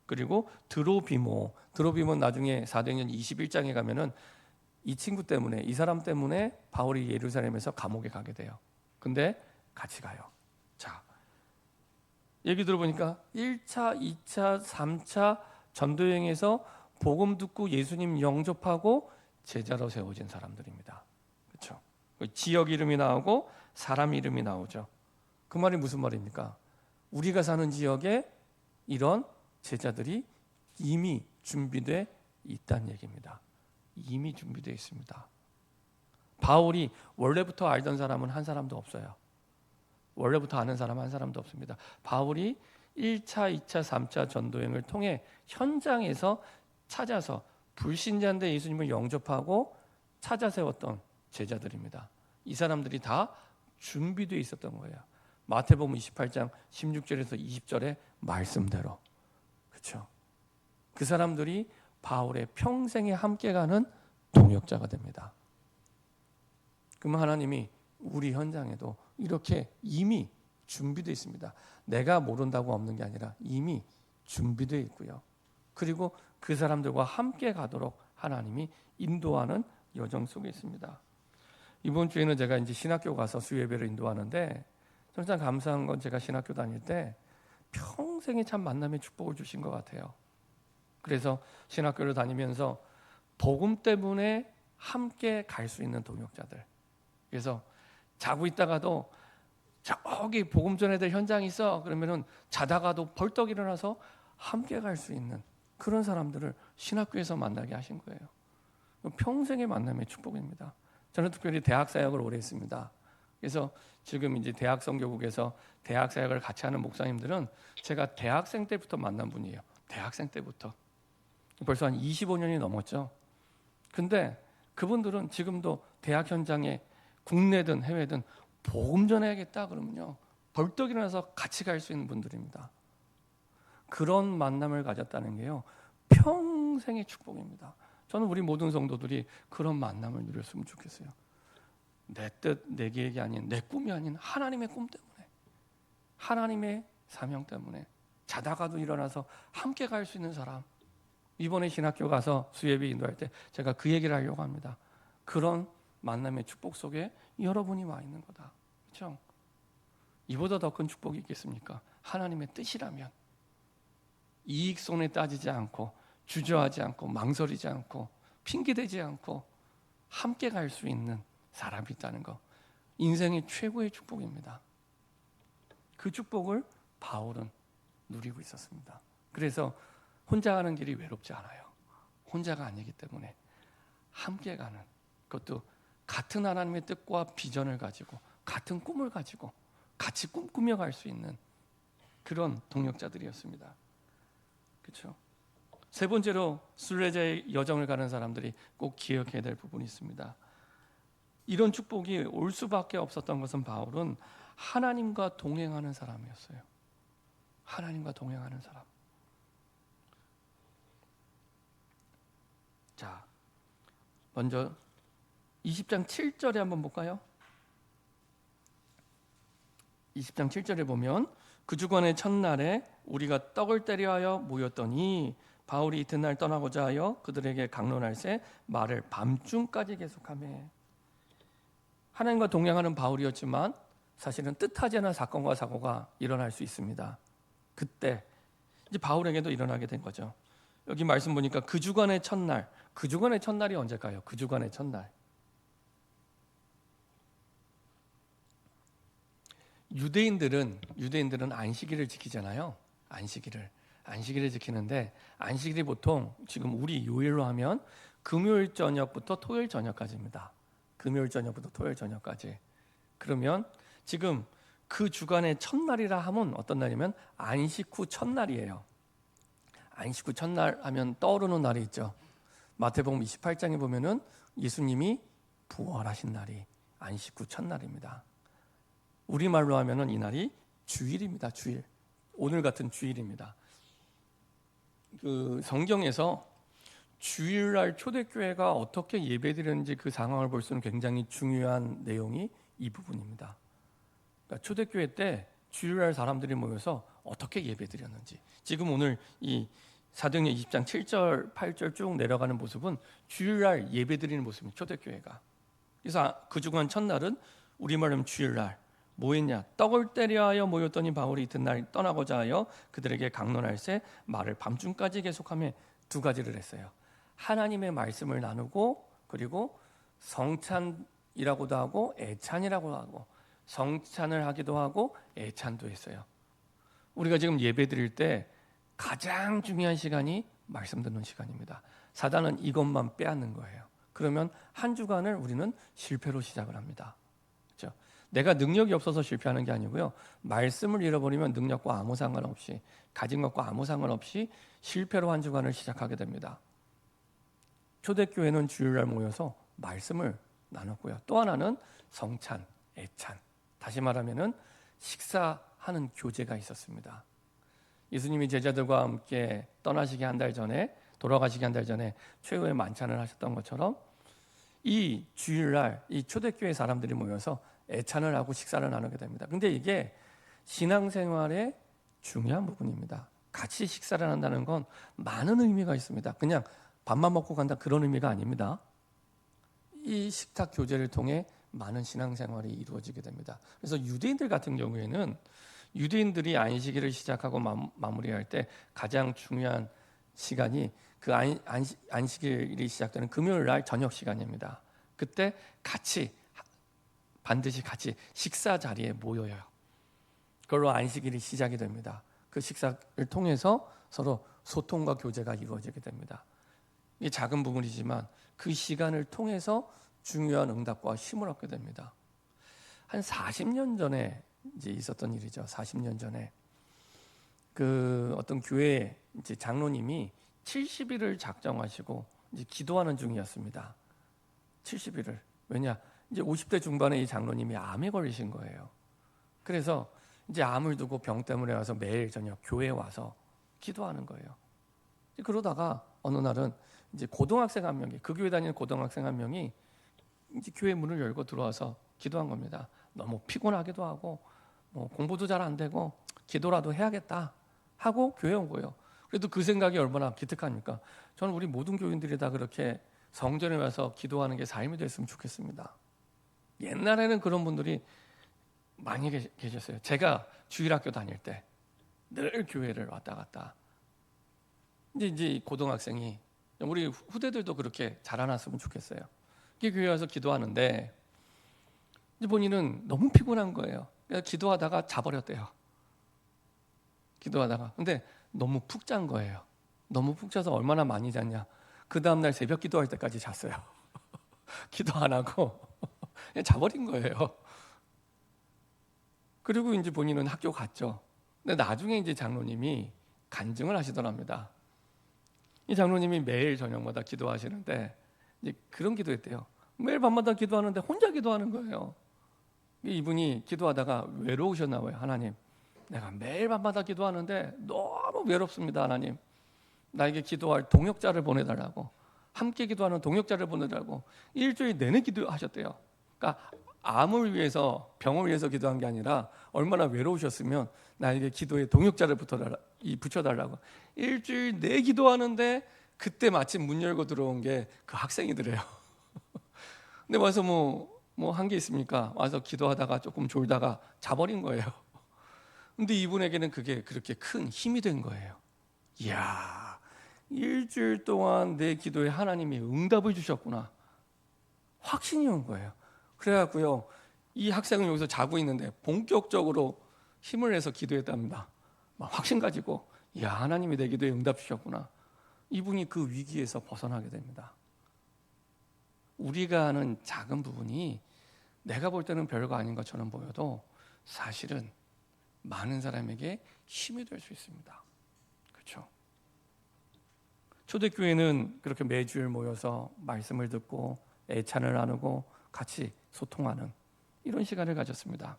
그리고 드로비모. 드로비모는 나중에 사도행전 21장에 가면은 이 친구 때문에, 이 사람 때문에 바울이 예루살렘에서 감옥에 가게 돼요. 근데 같이 가요. 자, 얘기 들어보니까 1차, 2차, 3차 전도여행에서 복음 듣고 예수님 영접하고 제자로 세워진 사람들입니다. 그렇죠? 지역 이름이 나오고 사람 이름이 나오죠. 그 말이 무슨 말입니까? 우리가 사는 지역에 이런 제자들이 이미 준비되어 있다는 얘기입니다. 이미 준비되어 있습니다. 바울이 원래부터 알던 사람은 한 사람도 없어요. 원래부터 아는 사람 한 사람도 없습니다. 바울이 1차, 2차, 3차 전도여행을 통해 현장에서 찾아서 불신자인데 예수님을 영접하고 찾아 세웠던 제자들입니다. 이 사람들이 다 준비되어 있었던 거예요. 마태복음 28장 16절에서 20절의 말씀대로. 그렇죠? 그 사람들이 바울의 평생에 함께 가는 동역자가 됩니다. 그러면 하나님이 우리 현장에도 이렇게 이미 준비되어 있습니다. 내가 모른다고 없는 게 아니라 이미 준비되어 있고요. 그리고 그 사람들과 함께 가도록 하나님이 인도하는 여정 속에 있습니다. 이번 주에는 제가 이제 신학교 가서 수예배를 인도하는데 정말 감사한 건 제가 신학교 다닐 때 평생에 참 만남의 축복을 주신 것 같아요. 그래서 신학교를 다니면서 복음 때문에 함께 갈 수 있는 동역자들. 그래서 자고 있다가도 저기 복음 전해야 될 현장이 있어. 그러면은 자다가도 벌떡 일어나서 함께 갈 수 있는 그런 사람들을 신학교에서 만나게 하신 거예요. 평생의 만남의 축복입니다. 저는 특별히 대학 사역을 오래 했습니다. 그래서 지금 이제 대학 선교국에서 대학 사역을 같이 하는 목사님들은 제가 대학생 때부터 만난 분이에요. 대학생 때부터. 벌써 한 25년이 넘었죠. 근데 그분들은 지금도 대학 현장에 국내든 해외든 복음 전해야겠다 그러면요. 벌떡 일어나서 같이 갈 수 있는 분들입니다. 그런 만남을 가졌다는 게요. 평생의 축복입니다. 저는 우리 모든 성도들이 그런 만남을 누렸으면 좋겠어요. 내 뜻, 내 계획이 아닌, 내 꿈이 아닌 하나님의 꿈 때문에, 하나님의 사명 때문에 자다가도 일어나서 함께 갈 수 있는 사람. 이번에 신학교 가서 수예배 인도할 때 제가 그 얘기를 하려고 합니다. 그런 만남의 축복 속에 여러분이 와 있는 거다. 그렇죠? 이보다 더 큰 축복이 있겠습니까? 하나님의 뜻이라면 이익 손에 따지지 않고 주저하지 않고 망설이지 않고 핑계대지 않고 함께 갈 수 있는 사람이 있다는 거. 인생의 최고의 축복입니다. 그 축복을 바울은 누리고 있었습니다. 그래서 혼자 가는 길이 외롭지 않아요. 혼자가 아니기 때문에 함께 가는, 그것도 같은 하나님의 뜻과 비전을 가지고 같은 꿈을 가지고 같이 꿈꾸며 갈 수 있는 그런 동역자들이었습니다. 그렇죠? 세 번째로 순례자의 여정을 가는 사람들이 꼭 기억해야 될 부분이 있습니다. 이런 축복이 올 수밖에 없었던 것은 바울은 하나님과 동행하는 사람이었어요. 하나님과 동행하는 사람. 자, 먼저 20장 7절에 한번 볼까요? 20장 7절에 보면 그 주간의 첫날에 우리가 떡을 때려 하여 모였더니 바울이 이튿날 떠나고자 하여 그들에게 강론할새 말을 밤중까지 계속하며. 하나님과 동행하는 바울이었지만 사실은 뜻하지 않은 사건과 사고가 일어날 수 있습니다. 그때 이제 바울에게도 일어나게 된 거죠. 여기 말씀 보니까 그 주간의 첫날. 그 주간의 첫날이 언제일까요? 그 주간의 첫날. 유대인들은 안식일을 지키잖아요. 안식일을. 안식일을 지키는데 안식일이 보통 지금 우리 요일로 하면 금요일 저녁부터 토요일 저녁까지입니다. 금요일 저녁부터 토요일 저녁까지. 그러면 지금 그 주간의 첫날이라 하면 어떤 날이면 안식 후 첫날이에요. 안식 후 첫날 하면 떠오르는 날이 있죠. 마태복음 28장에 보면은 예수님이 부활하신 날이 안식 후 첫날입니다. 우리말로 하면은 이 날이 주일입니다. 주일. 오늘 같은 주일입니다. 그 성경에서 주일날 초대교회가 어떻게 예배드렸는지 그 상황을 볼 수는 굉장히 중요한 내용이 이 부분입니다. 그러니까 초대교회 때 주일날 사람들이 모여서 어떻게 예배드렸는지, 지금 오늘 이 사도행전 20장 7절 8절 쭉 내려가는 모습은 주일날 예배드리는 모습입니다. 초대교회가. 그래서 그 주간 첫날은 우리말로 하면 주일날 뭐 했냐? 떡을 때려 하여 모였더니 바울이 이튿날 떠나고자 하여 그들에게 강론할새 말을 밤중까지 계속하며 두 가지를 했어요. 하나님의 말씀을 나누고, 그리고 성찬이라고도 하고 애찬이라고도 하고, 성찬을 하기도 하고 애찬도 했어요. 우리가 지금 예배 드릴 때 가장 중요한 시간이 말씀 듣는 시간입니다. 사단은 이것만 빼앗는 거예요. 그러면 한 주간을 우리는 실패로 시작을 합니다. 그렇죠? 내가 능력이 없어서 실패하는 게 아니고요. 말씀을 잃어버리면 능력과 아무 상관없이, 가진 것과 아무 상관없이 실패로 한 주간을 시작하게 됩니다. 초대교회는 주일날 모여서 말씀을 나눴고요. 또 하나는 성찬, 애찬. 다시 말하면은 식사하는 교제가 있었습니다. 예수님이 제자들과 함께 떠나시기 한 달 전에, 돌아가시기 한 달 전에 최후의 만찬을 하셨던 것처럼 이 주일날 이 초대교회 사람들이 모여서 애찬을 하고 식사를 나누게 됩니다. 근데 이게 신앙생활의 중요한 부분입니다. 같이 식사를 한다는 건 많은 의미가 있습니다. 그냥 밥만 먹고 간다 그런 의미가 아닙니다. 이 식탁 교제를 통해 많은 신앙생활이 이루어지게 됩니다. 그래서 유대인들 같은 경우에는 유대인들이 안식일을 시작하고 마무리할 때 가장 중요한 시간이 그 안식일이 시작되는 금요일 날 저녁 시간입니다. 그때 반드시 같이 식사 자리에 모여요. 그걸로 안식일이 시작이 됩니다. 그 식사를 통해서 서로 소통과 교제가 이루어지게 됩니다. 이게 작은 부분이지만 그 시간을 통해서 중요한 응답과 힘을 얻게 됩니다. 한 40년 전에 이제 있었던 일이죠. 40년 전에 그 어떤 교회 이제 장로님이 70일을 작정하시고 이제 기도하는 중이었습니다. 70일을. 왜냐? 이제 50대 중반에 이 장로님이 암에 걸리신 거예요. 그래서 이제 암을 두고 병 때문에 와서 매일 저녁 교회에 와서 기도하는 거예요. 그러다가 어느 날은 이제 고등학생 한 명이, 그 교회 다니는 고등학생 한 명이 이제 교회 문을 열고 들어와서 기도한 겁니다. 너무 피곤하기도 하고 뭐 공부도 잘 안 되고 기도라도 해야겠다 하고 교회에 온 거예요. 그래도 그 생각이 얼마나 기특합니까? 저는 우리 모든 교인들이 다 그렇게 성전에 와서 기도하는 게 삶이 됐으면 좋겠습니다. 옛날에는 그런 분들이 많이 계셨어요. 제가 주일학교 다닐 때 늘 교회를 왔다 갔다. 이제 고등학생이, 우리 후대들도 그렇게 자라났으면 좋겠어요. 교회 와서 기도하는데 이제 본인은 너무 피곤한 거예요. 그래서 기도하다가 자버렸대요. 기도하다가. 근데 너무 푹 잔 거예요. 너무 푹 자서 얼마나 많이 잤냐. 그 다음날 새벽 기도할 때까지 잤어요. 기도 안 하고 그냥 자버린 거예요. 그리고 이제 본인은 학교 갔죠. 근데 나중에 이제 장로님이 간증을 하시더랍니다. 이 장로님이 매일 저녁마다 기도하시는데 이제 그런 기도했대요. 매일 밤마다 기도하는데 혼자 기도하는 거예요. 이분이 기도하다가 외로우셨나 봐요. 하나님, 내가 매일 밤마다 기도하는데 너무 외롭습니다. 하나님, 나에게 기도할 동역자를 보내달라고, 함께 기도하는 동역자를 보내달라고 일주일 내내 기도하셨대요. 그러니까 암을 위해서, 병을 위해서 기도한 게 아니라 얼마나 외로우셨으면 나에게 기도의 동역자를 붙여달라고 일주일 내 기도하는데, 그때 마침 문 열고 들어온 게 그 학생이더래요. 근데 와서 뭐 한 게 있습니까? 와서 기도하다가 조금 졸다가 자버린 거예요. 근데 이분에게는 그게 그렇게 큰 힘이 된 거예요. 이야, 일주일 동안 내 기도에 하나님이 응답을 주셨구나. 확신이 온 거예요. 그래갖고요, 이 학생은 여기서 자고 있는데 본격적으로 힘을 내서 기도했답니다. 막 확신 가지고, 야, 하나님이 내 기도에 응답 주셨구나. 이분이 그 위기에서 벗어나게 됩니다. 우리가 하는 작은 부분이 내가 볼 때는 별거 아닌 것처럼 보여도 사실은 많은 사람에게 힘이 될 수 있습니다. 그렇죠? 초대교회는 그렇게 매주일 모여서 말씀을 듣고 애찬을 나누고 같이 소통하는 이런 시간을 가졌습니다.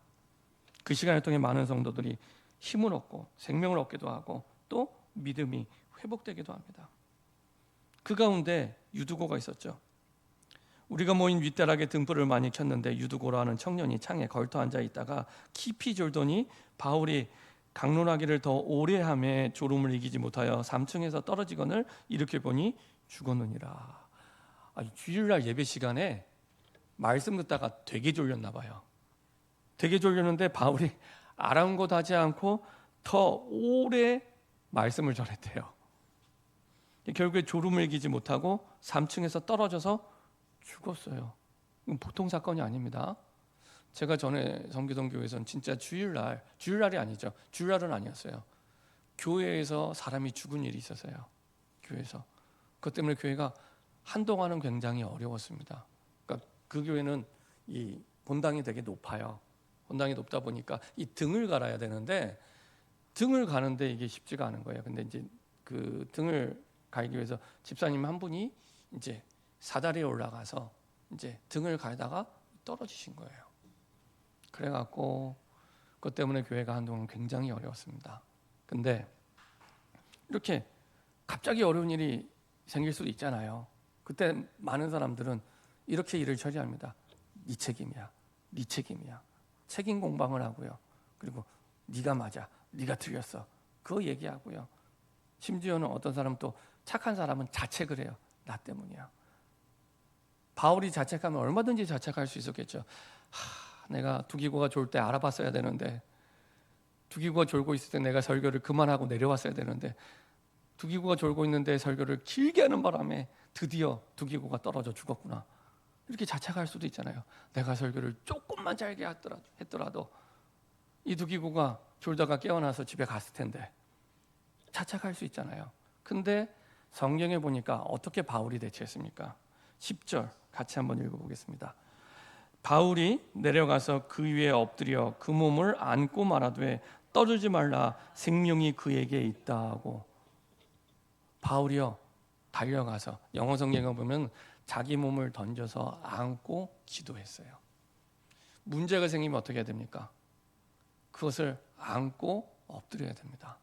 그 시간을 통해 많은 성도들이 힘을 얻고 생명을 얻기도 하고 또 믿음이 회복되기도 합니다. 그 가운데 유두고가 있었죠. 우리가 모인 윗다락에 등불을 많이 켰는데 유두고라 하는 청년이 창에 걸터 앉아 있다가 깊이 졸더니 바울이 강론하기를 더 오래 하매 졸음을 이기지 못하여 3층에서 떨어지거늘 이렇게 보니 죽었느니라. 주일날 예배 시간에 말씀 듣다가 되게 졸렸나 봐요. 되게 졸렸는데 바울이 아랑곳하지 않고 더 오래 말씀을 전했대요. 결국에 졸음을 이기지 못하고 3층에서 떨어져서 죽었어요. 이건 보통 사건이 아닙니다. 제가 전에 섬기던 교회에서는 진짜 주일날이 아니죠. 주일날은 아니었어요. 교회에서 사람이 죽은 일이 있었어요. 교회에서. 그것 때문에 교회가 한동안은 굉장히 어려웠습니다. 그러니까 그 교회는 이 본당이 되게 높아요. 본당이 높다 보니까 이 등을 갈아야 되는데 등을 가는데 이게 쉽지가 않은 거예요. 근데 이제 그 등을 갈기 위해서 집사님 한 분이 이제 사다리에 올라가서 이제 등을 갈다가 떨어지신 거예요. 그래갖고 그것 때문에 교회가 한동안 굉장히 어려웠습니다. 근데 이렇게 갑자기 어려운 일이 생길 수도 있잖아요. 그때 많은 사람들은 이렇게 일을 처리합니다. 네 책임이야, 네 책임이야. 책임 공방을 하고요. 그리고 네가 맞아, 네가 틀렸어. 그거 얘기하고요. 심지어는 어떤 사람 또 착한 사람은 자책을 해요. 나 때문이야. 바울이 자책하면 얼마든지 자책할 수 있었겠죠. 내가 두기고가 졸 때 알아봤어야 되는데, 두기고가 졸고 있을 때 내가 설교를 그만하고 내려왔어야 되는데, 두기고가 졸고 있는데 설교를 길게 하는 바람에 드디어 두기고가 떨어져 죽었구나. 이렇게 자책할 수도 있잖아요. 내가 설교를 조금만 짧게 했더라도 이 두기고가 졸다가 깨어나서 집에 갔을 텐데 자책할 수 있잖아요. 근데 성경에 보니까 어떻게 바울이 대처했습니까? 10절 같이 한번 읽어보겠습니다. 바울이 내려가서 그 위에 엎드려 그 몸을 안고 말하되 떠들지 말라 생명이 그에게 있다고. 바울이요 달려가서 영어 성경에 보면 자기 몸을 던져서 안고 기도했어요. 문제가 생기면 어떻게 해야 됩니까? 그것을 안고 엎드려야 됩니다.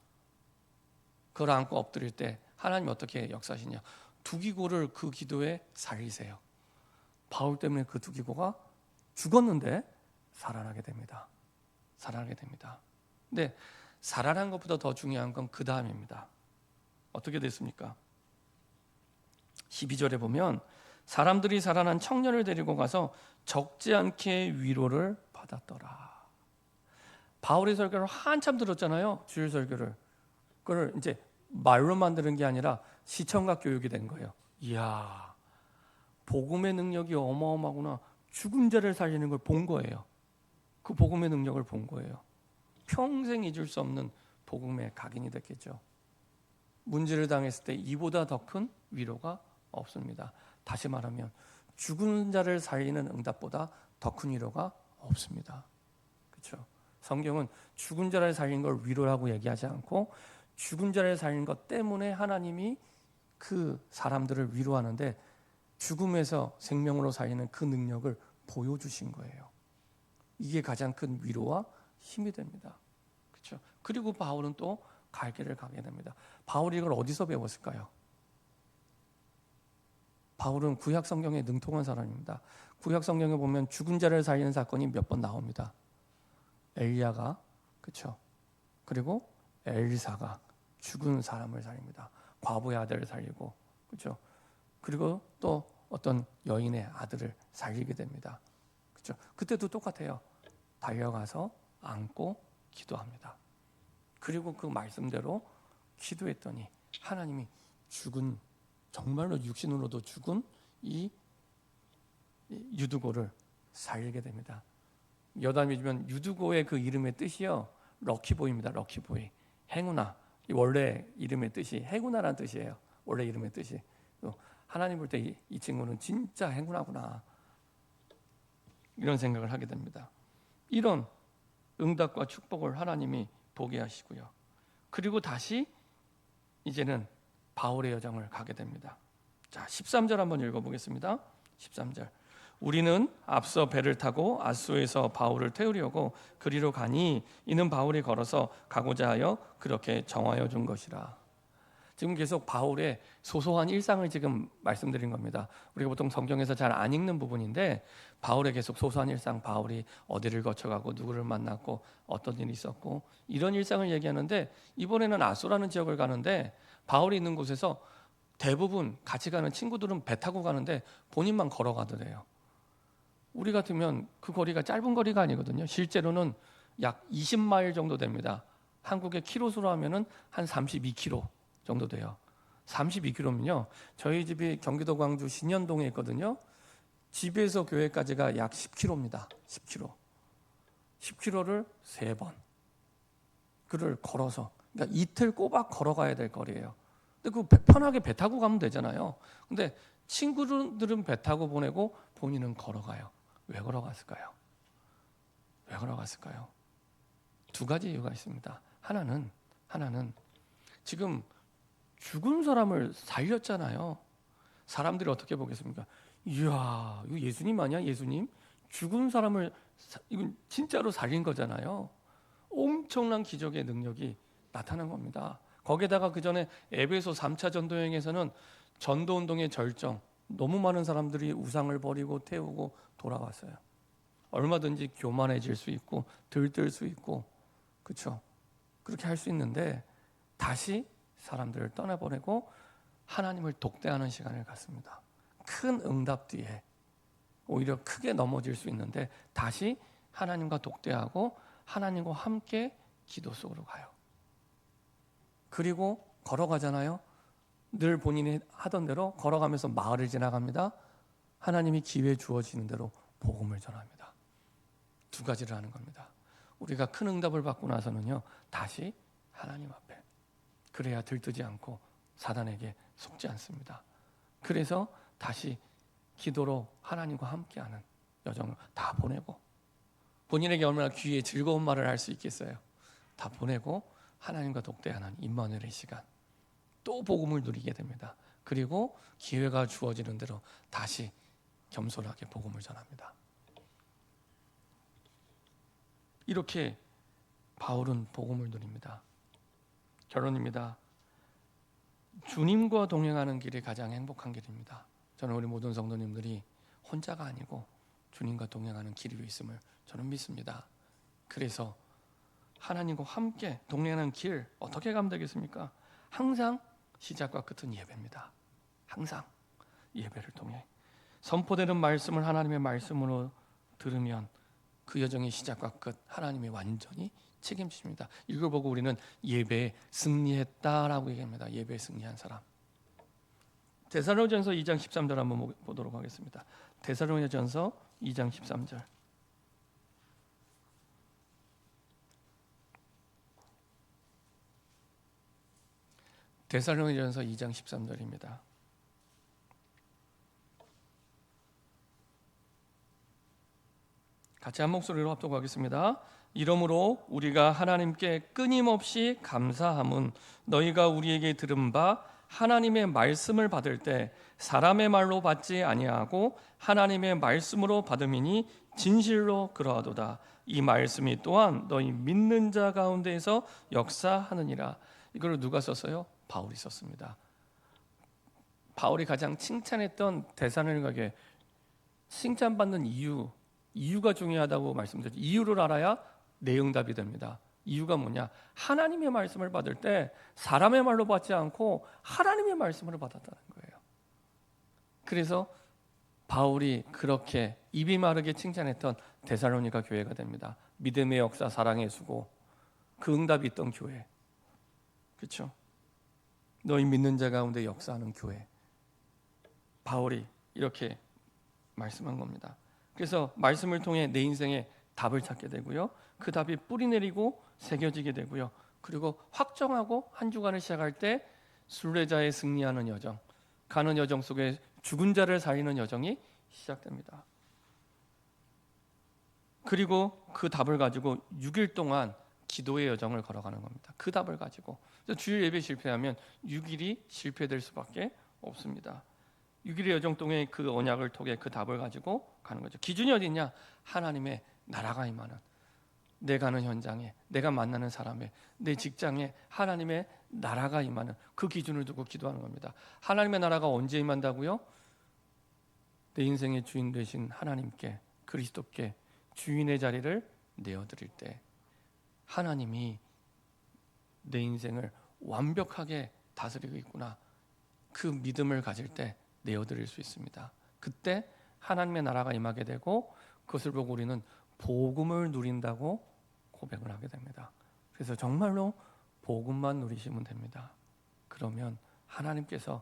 그걸 안고 엎드릴 때 하나님 어떻게 역사하시냐? 두기고를 그 기도에 살리세요. 바울 때문에 그 두기고가 죽었는데 살아나게 됩니다. 살아나게 됩니다. 근데 살아난 것보다 더 중요한 건 그 다음입니다. 어떻게 됐습니까? 12절에 보면 사람들이 살아난 청년을 데리고 가서 적지 않게 위로를 받았더라. 바울의 설교를 한참 들었잖아요. 주일 설교를. 그걸 이제 말로만 들은 게 아니라 시청각 교육이 된 거예요. 이야, 복음의 능력이 어마어마하구나. 죽은 자를 살리는 걸 본 거예요. 그 복음의 능력을 본 거예요. 평생 잊을 수 없는 복음의 각인이 됐겠죠. 문제를 당했을 때 이보다 더 큰 위로가 없습니다. 다시 말하면 죽은 자를 살리는 응답보다 더 큰 위로가 없습니다. 그렇죠? 성경은 죽은 자를 살린 걸 위로라고 얘기하지 않고 죽은 자를 살린 것 때문에 하나님이 그 사람들을 위로하는데 죽음에서 생명으로 살리는 그 능력을 보여주신 거예요. 이게 가장 큰 위로와 힘이 됩니다. 그렇죠? 그리고 바울은 또 갈 길을 가게 됩니다. 바울이 이걸 어디서 배웠을까요? 바울은 구약 성경에 능통한 사람입니다. 구약 성경에 보면 죽은 자를 살리는 사건이 몇 번 나옵니다. 엘리야가, 그렇죠? 그리고 엘리사가 죽은 사람을 살립니다. 과부의 아들을 살리고, 그렇죠? 그리고 또 어떤 여인의 아들을 살리게 됩니다. 그렇죠? 그때도 똑같아요. 달려가서 안고 기도합니다. 그리고 그 말씀대로 기도했더니 하나님이 죽은, 정말로 육신으로도 죽은 이 유두고를 살리게 됩니다. 여담이지만 유두고의 그 이름의 뜻이요 럭키보이입니다. 럭키보이, 행운아, 이 원래 이름의 뜻이 행운아라는 뜻이에요. 원래 이름의 뜻이. 하나님 볼 때 이 친구는 진짜 행운하구나, 이런 생각을 하게 됩니다. 이런 응답과 축복을 하나님이 보게 하시고요. 그리고 다시 이제는 바울의 여정을 가게 됩니다. 자, 13절 한번 읽어보겠습니다. 13절. 우리는 앞서 배를 타고 아소에서 바울을 태우려고 그리로 가니 이는 바울이 걸어서 가고자 하여 그렇게 정하여 준 것이라. 지금 계속 바울의 소소한 일상을 지금 말씀드린 겁니다. 우리가 보통 성경에서 잘 안 읽는 부분인데 바울의 계속 소소한 일상, 바울이 어디를 거쳐가고 누구를 만났고 어떤 일이 있었고 이런 일상을 얘기하는데, 이번에는 아소라는 지역을 가는데 바울이 있는 곳에서 대부분 같이 가는 친구들은 배 타고 가는데 본인만 걸어가더래요. 우리 같으면 그 거리가 짧은 거리가 아니거든요. 실제로는 약 20마일 정도 됩니다. 한국의 키로수로 하면은 한 32km 정도 돼요. 32km면요. 저희 집이 경기도 광주 신현동에 있거든요. 집에서 교회까지가 약 10km입니다. 10km. 10km를 3번. 그를 걸어서. 그러니까 이틀 꼬박 걸어가야 될 거리예요. 근데 편하게 배 타고 가면 되잖아요. 근데 친구들은 배 타고 보내고 본인은 걸어가요. 왜 걸어갔을까요? 왜 걸어갔을까요? 두 가지 이유가 있습니다. 하나는 지금 죽은 사람을 살렸잖아요. 사람들이 어떻게 보겠습니까? 이야, 이거 예수님 아니야? 예수님? 죽은 사람을 이건 진짜로 살린 거잖아요. 엄청난 기적의 능력이 나타난 겁니다. 거기에다가 그 전에 에베소 3차 전도 여행에서는 전도 운동의 절정, 너무 많은 사람들이 우상을 버리고 태우고 돌아왔어요. 얼마든지 교만해질 수 있고 들뜰 수 있고, 그렇죠? 그렇게 할 수 있는데 다시 사람들을 떠나보내고 하나님을 독대하는 시간을 갖습니다. 큰 응답 뒤에 오히려 크게 넘어질 수 있는데 다시 하나님과 독대하고 하나님과 함께 기도 속으로 가요. 그리고 걸어가잖아요. 늘 본인이 하던 대로 걸어가면서 마을을 지나갑니다. 하나님이 기회 주어지는 대로 복음을 전합니다. 두 가지를 하는 겁니다. 우리가 큰 응답을 받고 나서는요, 다시 하나님 앞에, 그래야 들뜨지 않고 사단에게 속지 않습니다. 그래서 다시 기도로 하나님과 함께하는 여정을 다 보내고, 본인에게 얼마나 귀에 즐거운 말을 할 수 있겠어요. 다 보내고 하나님과 독대하는 임마누엘의 시간, 또 복음을 누리게 됩니다. 그리고 기회가 주어지는 대로 다시 겸손하게 복음을 전합니다. 이렇게 바울은 복음을 누립니다. 결론입니다. 주님과 동행하는 길이 가장 행복한 길입니다. 저는 우리 모든 성도님들이 혼자가 아니고 주님과 동행하는 길이 있음을 저는 믿습니다. 그래서 하나님과 함께 동행하는 길 어떻게 가면 되겠습니까? 항상 시작과 끝은 예배입니다. 항상 예배를 통해 선포되는 말씀을 하나님의 말씀으로 들으면 그 여정의 시작과 끝 하나님이 완전히 책임지십니다. 이걸 보고 우리는 예배에 승리했다라고 얘기합니다. 예배에 승리한 사람. 데살로니가전서 2장 13절 한번 보도록 하겠습니다. 데살로니가전서 2장 13절. 데살로니가전서 2장 13절입니다. 같이 한 목소리로 합독하겠습니다. 이러므로 우리가 하나님께 끊임없이 감사함은 너희가 우리에게 들은 바 하나님의 말씀을 받을 때 사람의 말로 받지 아니하고 하나님의 말씀으로 받음이니 진실로 그러하도다. 이 말씀이 또한 너희 믿는 자 가운데에서 역사하느니라. 이걸 누가 썼어요? 바울이 썼습니다. 바울이 가장 칭찬했던 데살로니가 교회, 칭찬받는 이유가 중요하다고 말씀드렸죠. 이유를 알아야 내 응답이 됩니다. 이유가 뭐냐? 하나님의 말씀을 받을 때 사람의 말로 받지 않고 하나님의 말씀으로 받았다는 거예요. 그래서 바울이 그렇게 입이 마르게 칭찬했던 데살로니가 교회가 됩니다. 믿음의 역사, 사랑의 수고, 그 응답이 있던 교회. 그렇죠? 너희 믿는 자 가운데 역사하는 교회. 바울이 이렇게 말씀한 겁니다. 그래서 말씀을 통해 내 인생에 답을 찾게 되고요. 그 답이 뿌리 내리고 새겨지게 되고요. 그리고 확정하고 한 주간을 시작할 때 순례자의 승리하는 여정, 가는 여정 속에 죽은 자를 살리는 여정이 시작됩니다. 그리고 그 답을 가지고 6일 동안 기도의 여정을 걸어가는 겁니다. 그 답을 가지고. 주일 예배 실패하면 6일이 실패될 수밖에 없습니다. 6일의 여정 동안 그 언약을 통해 그 답을 가지고 가는 거죠. 기준이 어디 있냐? 하나님의 나라가 임하는, 내 가는 현장에, 내가 만나는 사람에, 내 직장에 하나님의 나라가 임하는 그 기준을 두고 기도하는 겁니다. 하나님의 나라가 언제 임한다고요? 내 인생의 주인 되신 하나님께, 그리스도께 주인의 자리를 내어드릴 때 하나님이 내 인생을 완벽하게 다스리고 있구나, 그 믿음을 가질 때 내어드릴 수 있습니다. 그때 하나님의 나라가 임하게 되고 그것을 보고 우리는 복음을 누린다고 고백을 하게 됩니다. 그래서 정말로 복음만 누리시면 됩니다. 그러면 하나님께서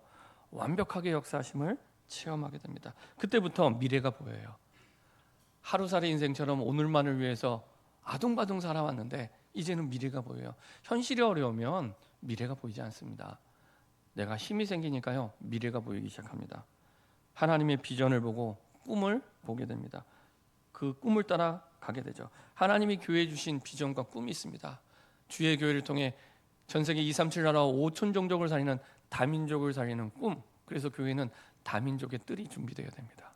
완벽하게 역사하심을 체험하게 됩니다. 그때부터 미래가 보여요. 하루살이 인생처럼 오늘만을 위해서 아둥바둥 살아왔는데 이제는 미래가 보여요. 현실이 어려우면 미래가 보이지 않습니다. 내가 힘이 생기니까요, 미래가 보이기 시작합니다. 하나님의 비전을 보고 꿈을 보게 됩니다. 그 꿈을 따라 가게 되죠. 하나님이 교회에 주신 비전과 꿈이 있습니다. 주의 교회를 통해 전 세계 237 나라와 5천 종족을 살리는 다민족을 살리는 꿈. 그래서 교회는 다민족의 뜰이 준비되어야 됩니다.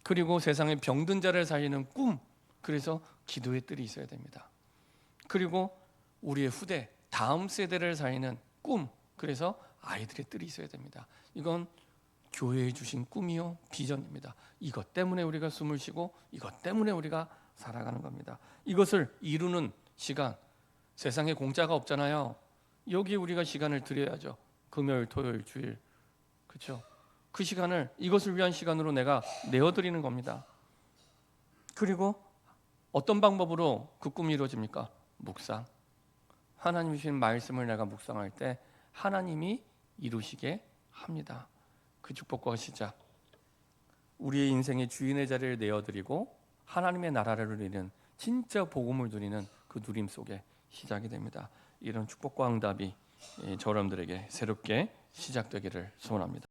그리고 세상의 병든 자를 살리는 꿈. 그래서 기도의 뜰이 있어야 됩니다. 그리고 우리의 후대, 다음 세대를 살리는 꿈. 그래서 아이들의 뜰이 있어야 됩니다. 이건 교회에 주신 꿈이요, 비전입니다. 이것 때문에 우리가 숨을 쉬고 이것 때문에 우리가 살아가는 겁니다. 이것을 이루는 시간, 세상에 공짜가 없잖아요. 여기 우리가 시간을 드려야죠. 금요일, 토요일, 주일, 그렇죠? 그 시간을 이것을 위한 시간으로 내가 내어드리는 겁니다. 그리고 어떤 방법으로 그 꿈이 이루어집니까? 묵상. 하나님이 주신 말씀을 내가 묵상할 때 하나님이 이루시게 합니다. 그 축복과 시작, 우리의 인생의 주인의 자리를 내어드리고 하나님의 나라를 누리는, 진짜 복음을 누리는 그 누림 속에 시작이 됩니다. 이런 축복과 응답이 저러분들에게 새롭게 시작되기를 소원합니다.